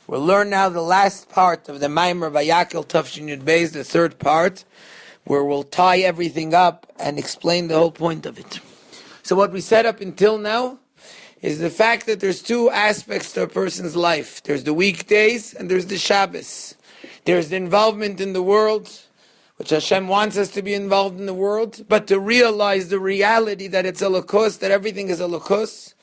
We'll learn now the last part of the Maimer Vayakhel Tafshin Yud Beis, the third part, where we'll tie everything up and explain the whole point of it. So what we said up until now is the fact that there's two aspects to a person's life. There's the weekdays and there's the Shabbos. There's the involvement in the world, which Hashem wants us to be involved in the world, but to realize the reality that it's a lokos, that everything is a lokos.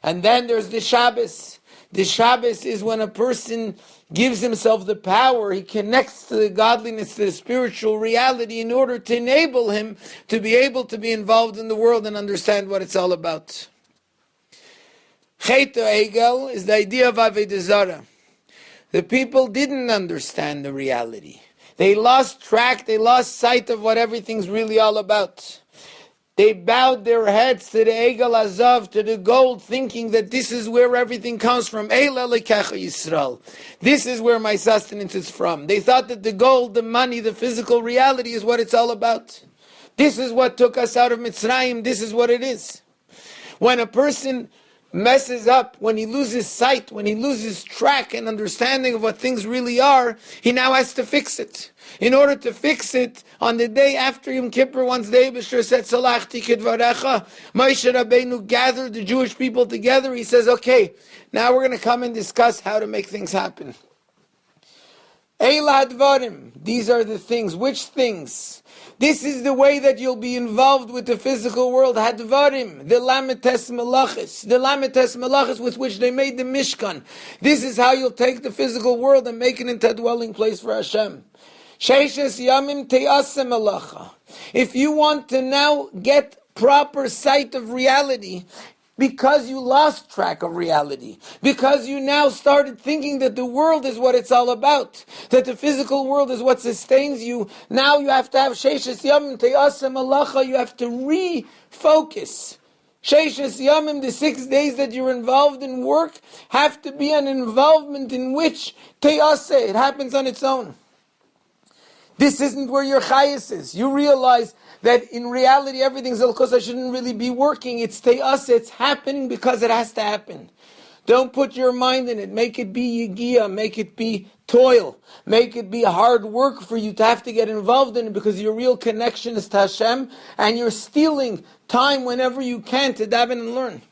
And then there's the Shabbos. The Shabbos is when a person gives himself the power, he connects to the godliness, to the spiritual reality in order to enable him to be able to be involved in the world and understand what it's all about. Chet Egel is the idea of Avodah Zarah. The people didn't understand the reality. They lost track, they lost sight of what everything's really all about. They bowed their heads to the Egel Azav, to the gold, thinking that this is where everything comes from. Eila lekecha Yisrael. This is where my sustenance is from. They thought that the gold, the money, the physical reality is what it's all about. This is what took us out of Mitzrayim. This is what it is. When a person messes up, when he loses sight, when he loses track and understanding of what things really are, he now has to fix it. In order to fix it, on the day after Yom Kippur, once the Eibusher said, Salachti kidvarecha, Moshe Rabbeinu gathered the Jewish people together. He says, okay, now we're going to come and discuss how to make things happen. Eila hadvarim, these are the things. Which things? This is the way that you'll be involved with the physical world. Hadvarim, the lametes melachis with which they made the Mishkan. This is how you'll take the physical world and make it into a dwelling place for Hashem. Sheishes yamim te'asem melacha. If you want to now get proper sight of reality, because you lost track of reality, because you now started thinking that the world is what it's all about, that the physical world is what sustains you, now you have to have Sheishes Yamim Te'asem Malacha, you have to refocus. Sheishes Yamim, the 6 days that you're involved in work, have to be an involvement in which Te'aseh, it happens on its own. This isn't where your chayas is. You realize that in reality everything's because I shouldn't really be working. It's te'aseh, it's happening because it has to happen. Don't put your mind in it. Make it be yigia, make it be toil, make it be hard work for you to have to get involved in it because your real connection is to Hashem and you're stealing time whenever you can to daven and learn.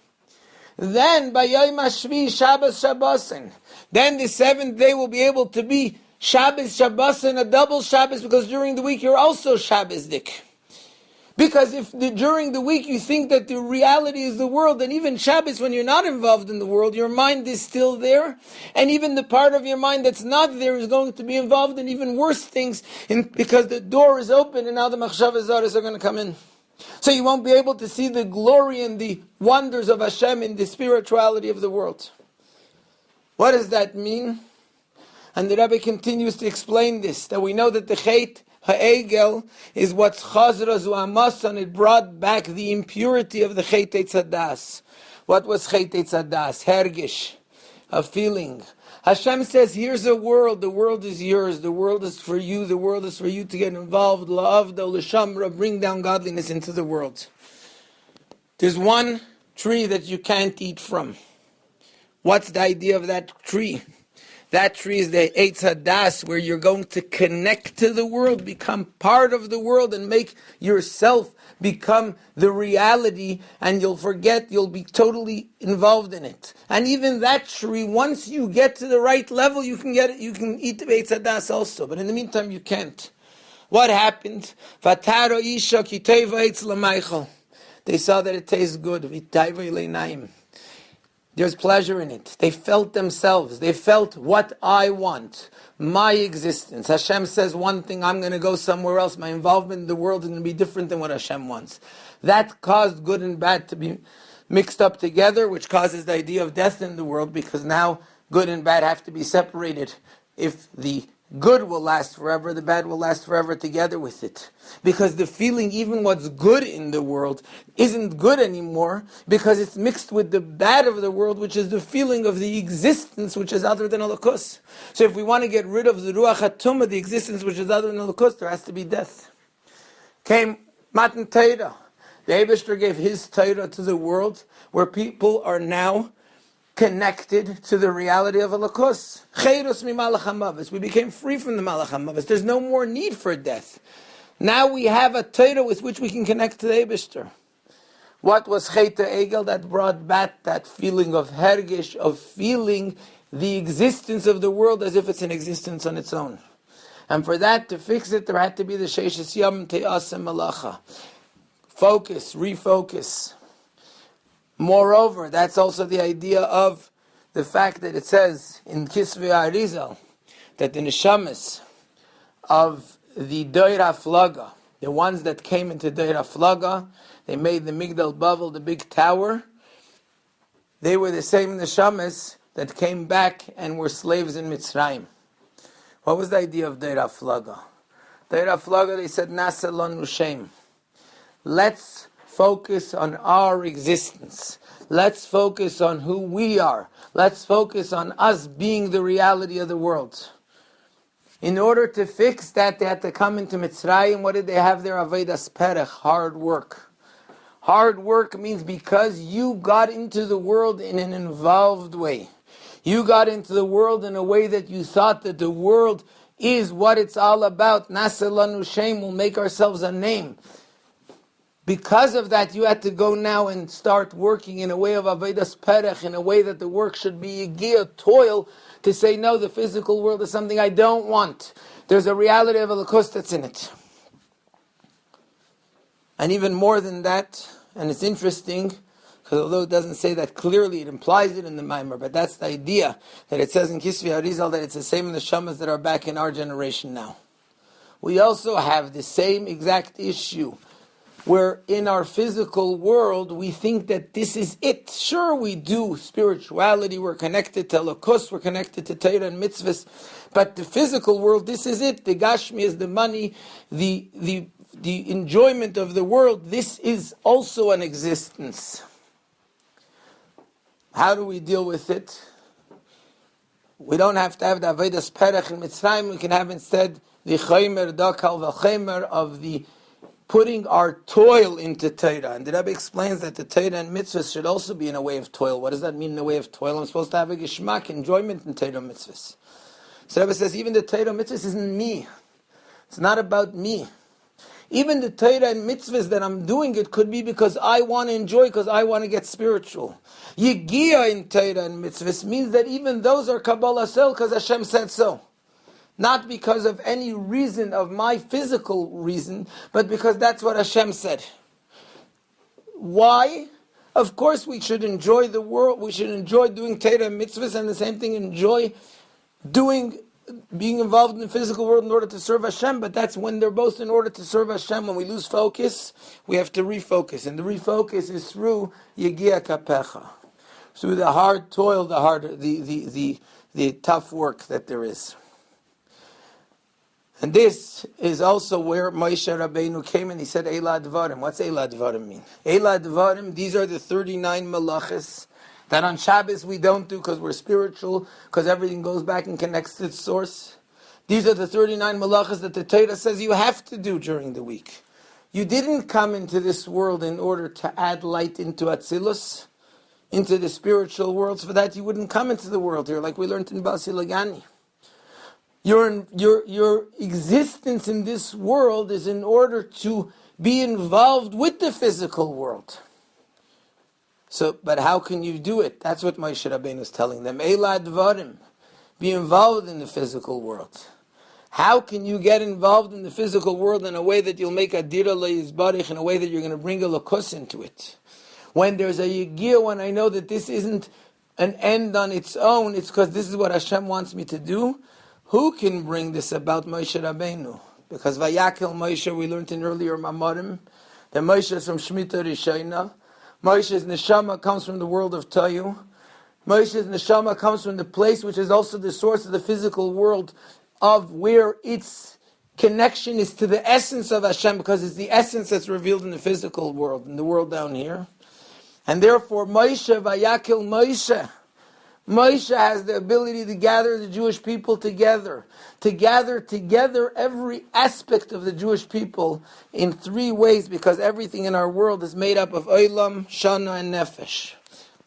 Then, by Yom HaShvi, Shabbos Shabbosin, then the seventh day will be able to be Shabbos, Shabbos, and a double Shabbos, because during the week you're also Shabbosdik. Because if during the week you think that the reality is the world, then even Shabbos, when you're not involved in the world, your mind is still there, and even the part of your mind that's not there is going to be involved in even worse things, because the door is open and now the Machshavas Zaros are going to come in. So you won't be able to see the glory and the wonders of Hashem in the spirituality of the world. What does that mean? And the Rebbe continues to explain this, that we know that the Chet Ha'egel is what's Chazra Zu Amasan, it brought back the impurity of the Chet Eitzadas. What was Chet Eitzadas? Hergish, a feeling. Hashem says, here's a world, the world is yours, the world is for you, the world is for you to get involved, La'avda, L'shamra, bring down godliness into the world. There's one tree that you can't eat from. What's the idea of that tree? That tree is the Eitz Hadas, where you're going to connect to the world, become part of the world, and make yourself become the reality, and you'll be totally involved in it. And even that tree, once you get to the right level, you can get it, you can eat the Eitz Hadas also, but in the meantime you can't. What happened? Vataro Isha Kiteva Eitz L'Maychel. They saw that it tastes good. Vitayva Leinaim. There's pleasure in it. They felt themselves. They felt what I want, my existence. Hashem says one thing, I'm going to go somewhere else. My involvement in the world is going to be different than what Hashem wants. That caused good and bad to be mixed up together, which causes the idea of death in the world, because now good and bad have to be separated. If the good will last forever, the bad will last forever together with it. Because the feeling, even what's good in the world, isn't good anymore, because it's mixed with the bad of the world, which is the feeling of the existence which is other than Holocaust. So if we want to get rid of the Ruach HaTumah, the existence which is other than Holocaust, there has to be death. Came Matan Torah. The Eibusher gave his Torah to the world, where people are now connected to the reality of Elokus. Cheiros mimalach hamavis. We became free from the malach hamavis. There's no more need for death. Now we have a Torah with which we can connect to the Eibishter. What was Chet Egel that brought back that feeling of hergish, of feeling the existence of the world as if it's an existence on its own? And for that, to fix it, there had to be the Sheishes Yom Te'asem Malacha. Focus, refocus. Moreover, that's also the idea of the fact that it says in Kisvei Arizal that the neshamas of the Doir HaFlaga, the ones that came into Doir HaFlaga, they made the Migdal Bavel, the big tower, they were the same neshamas that came back and were slaves in Mitzrayim. What was the idea of Doir HaFlaga? Doir HaFlaga, they said, Nasa Lanu Shem. Let's focus on our existence. Let's focus on who we are. Let's focus on us being the reality of the world. In order to fix that, they had to come into Mitzrayim. What did they have there? Avodas Perech, hard work. Hard work means because you got into the world in an involved way. You got into the world in a way that you thought that the world is what it's all about. Nasa lanu shem, we'll make ourselves a name. Because of that, you had to go now and start working in a way of Avodas Perech, in a way that the work should be Yigiyah, toil, to say, no, the physical world is something I don't want. There's a reality of Elokus that's in it. And even more than that, and it's interesting, because although it doesn't say that clearly, it implies it in the Maimer, but that's the idea, that it says in Kisvei Arizal that it's the same in the Shamas that are back in our generation now. We also have the same exact issue, where in our physical world, we think that this is it. Sure, we do spirituality, we're connected to Elokus, we're connected to Torah and mitzvahs, but the physical world, this is it. The Gashmi is the money, the enjoyment of the world, this is also an existence. How do we deal with it? We don't have to have the Avodas Perech in Mitzrayim, we can have instead the Chaymer, Dakal, V'Chaymer of the putting our toil into Torah. And the Rebbe explains that the Torah and mitzvahs should also be in a way of toil. What does that mean in a way of toil? I'm supposed to have a geshmak, enjoyment in Torah mitzvahs. So the Rebbe says, even the Torah mitzvahs isn't me. It's not about me. Even the Torah and mitzvahs that I'm doing, it could be because I want to enjoy, because I want to get spiritual. Yigiyah in Torah and mitzvahs means that even those are Kabbalah Sel, because Hashem said so. Not because of any reason of my physical reason, but because that's what Hashem said. Why? Of course we should enjoy the world, we should enjoy doing Torah and mitzvahs, and the same thing, enjoy being involved in the physical world in order to serve Hashem, but that's when they're both in order to serve Hashem. When we lose focus, we have to refocus, and the refocus is through Yigiyah Kapecha, through the hard toil, the tough work that there is. And this is also where Moshe Rabbeinu came and he said, Eila Dvarim. What's Eila Dvarim mean? Eila Dvarim, these are the 39 malachas that on Shabbos we don't do because we're spiritual, because everything goes back and connects to its source. These are the 39 malachas that the Torah says you have to do during the week. You didn't come into this world in order to add light into Atzilus, into the spiritual worlds. For that you wouldn't come into the world here, like we learned in Basi Lagani. Your existence in this world is in order to be involved with the physical world. So, but how can you do it? That's what Moshe Rabbeinu is telling them. Eila Dvarim, be involved in the physical world. How can you get involved in the physical world in a way that you'll make Adira Le'izbarich, in a way that you're going to bring a Lakus into it? When there's a Yigiyah, when I know that this isn't an end on its own, it's because this is what Hashem wants me to do. Who can bring this about? Moshe Rabbeinu. Because Vayakhel Moshe, we learned in earlier Mamarim, that Moshe is from Shemitah Rishayna. Moshe's neshama comes from the world of Tayu. Moshe's neshama comes from the place which is also the source of the physical world, of where its connection is to the essence of Hashem, because it's the essence that's revealed in the physical world, in the world down here. And therefore, Moshe, Vayakhel Moshe, Moshe has the ability to gather the Jewish people together, to gather together every aspect of the Jewish people in three ways, because everything in our world is made up of Olam, Shana, and Nefesh.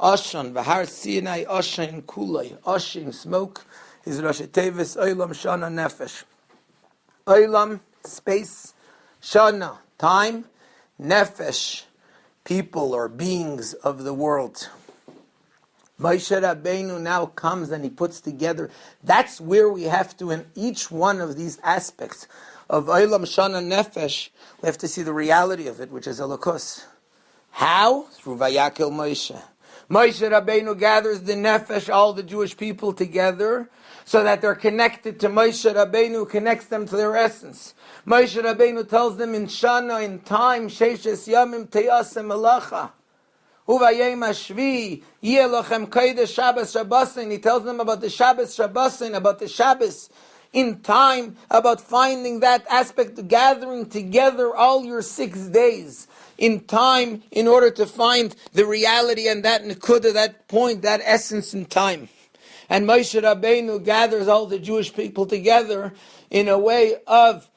Oshan, V'har Sinai, Oshan Kulay, Oshin, smoke, is Rosh Tevis, Olam, Shana, Nefesh. Olam, space, Shana, time, Nefesh, people or beings of the world. Moshe Rabbeinu now comes and he puts together, that's where we have to, in each one of these aspects of Olam, Shana, Nefesh, we have to see the reality of it, which is Elokus. How? Through Vayakhel Moshe. Moshe Rabbeinu gathers the Nefesh, all the Jewish people together, so that they're connected to Moshe Rabbeinu, connects them to their essence. Moshe Rabbeinu tells them in Shana, in time, Sheishes Yamim Teyasem Melacha. Uvayim Ashvi, Yelochem Kodesh Shabbos Shabbosin. He tells them about the Shabbos Shabbosin, about the Shabbos in time, about finding that aspect, gathering together all your 6 days in time in order to find the reality and that nekuda, that point, that essence in time. And Moshe Rabbeinu gathers all the Jewish people together in a way of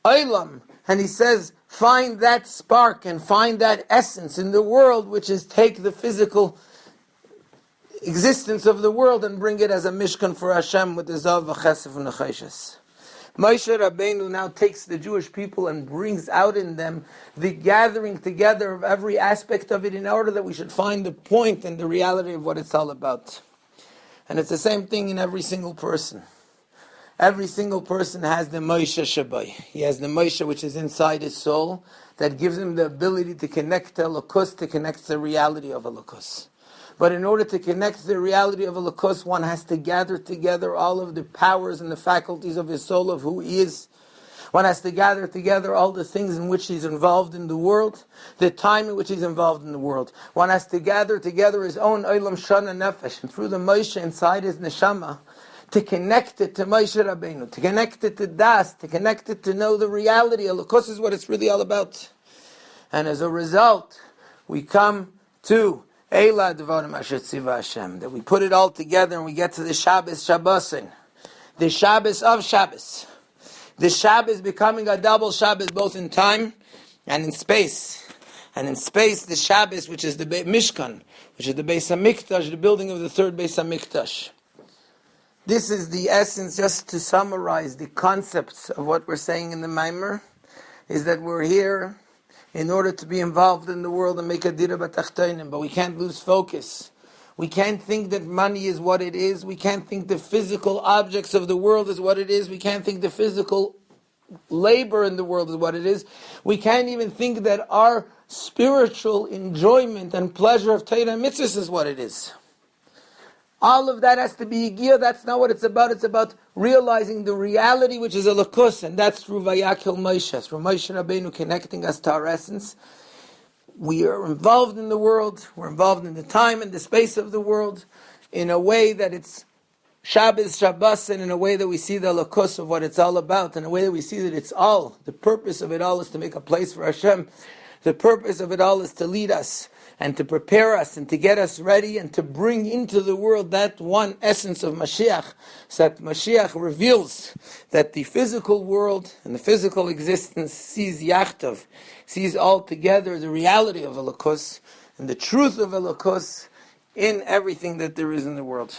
Olam, and he says, find that spark and find that essence in the world, which is take the physical existence of the world and bring it as a mishkan for Hashem with the zav v'chesef and necheshes. Moshe Rabbeinu now takes the Jewish people and brings out in them the gathering together of every aspect of it in order that we should find the point and the reality of what it's all about. And it's the same thing in every single person. Every single person has the Moshe Shabai. He has the Moshe which is inside his soul that gives him the ability to connect to Elokus, to connect to the reality of Elokus. But in order to connect to the reality of Elokus, one has to gather together all of the powers and the faculties of his soul, of who he is. One has to gather together all the things in which he's involved in the world, the time in which he's involved in the world. One has to gather together his own Olam Shana Nefesh, and through the Moshe inside his Neshama, to connect it to Moshe Rabbeinu, to connect it to Das, to connect it to know the reality. Elokus is what it's really all about. And as a result, we come to Eila Devarim Asher Tziva Hashem, that we put it all together and we get to the Shabbos Shabbosin, the Shabbos of Shabbos. The Shabbos becoming a double Shabbos both in time and in space. And in space, the Shabbos, which is the Mishkan, which is the Beis HaMikdash, the building of the third Beis HaMikdash. This is the essence, just to summarize the concepts of what we're saying in the Maimer, is that we're here in order to be involved in the world and make a dira b'tachtonim, but we can't lose focus. We can't think that money is what it is. We can't think the physical objects of the world is what it is. We can't think the physical labor in the world is what it is. We can't even think that our spiritual enjoyment and pleasure of Torah and mitzvahs is what it is. All of that has to be Yigiyah. That's not what it's about. It's about realizing the reality which is Elokus, and that's through Vayakhel Moshe, through Moshe Rabbeinu connecting us to our essence. We are involved in the world. We're involved in the time and the space of the world in a way that it's Shabbos, Shabbos, and in a way that we see the Elokus of what it's all about, in a way that we see that it's all, the purpose of it all is to make a place for Hashem. The purpose of it all is to lead us and to prepare us and to get us ready and to bring into the world that one essence of Mashiach, so that Mashiach reveals that the physical world and the physical existence sees Yachtov, sees altogether the reality of Elokus and the truth of Elokus in everything that there is in the world.